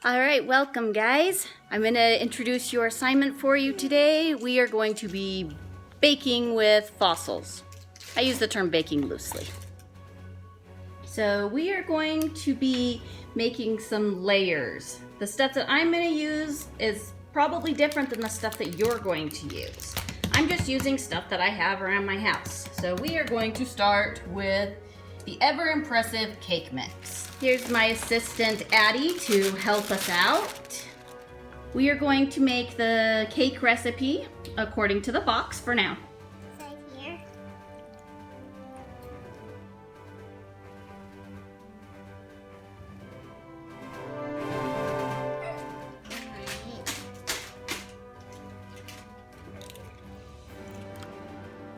All right, welcome guys. I'm going to introduce your assignment for you today. We are going to be baking with fossils. I use the term baking loosely. So we are going to be making some layers. The stuff that I'm going to use is probably different than the stuff that you're going to use. I'm just using stuff that I have around my house. So we are going to start with the ever impressive cake mix. Here's my assistant Addie to help us out. We are going to make the cake recipe according to the box for now. Right here.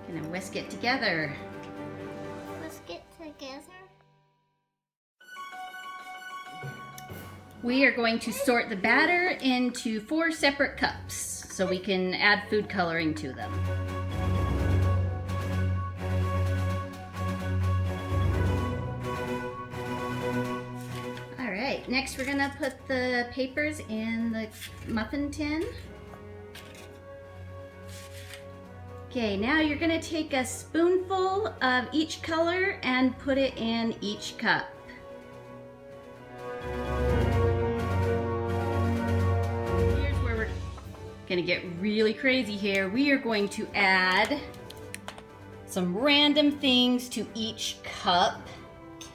Gonna whisk it together. Let's get together. We are going to sort the batter into 4 separate cups so we can add food coloring to them. All right, next we're gonna put the papers in the muffin tin. Okay, now you're gonna take a spoonful of each color and put it in each cup. Gonna get really crazy here. We are going to add some random things to each cup.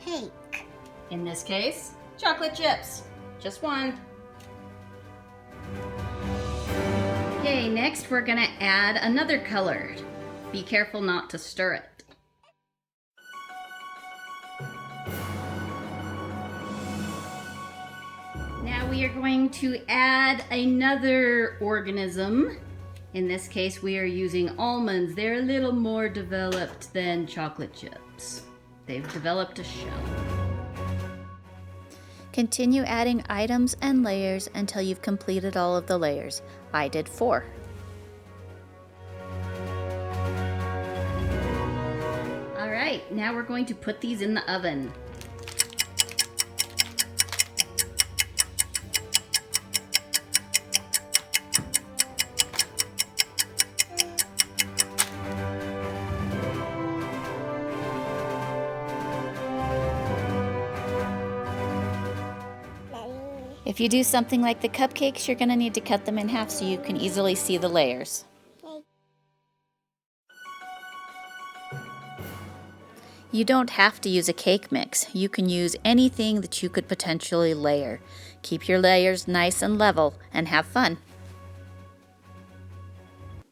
Cake. In this case, chocolate chips. Just one. Okay, next we're gonna add another color. Be careful not to stir it. Now we are going to add another organism. In this case, we are using almonds. They're a little more developed than chocolate chips. They've developed a shell. Continue adding items and layers until you've completed all of the layers. I did 4. All right, now we're going to put these in the oven. If you do something like the cupcakes, you're going to need to cut them in half so you can easily see the layers. You don't have to use a cake mix. You can use anything that you could potentially layer. Keep your layers nice and level and have fun.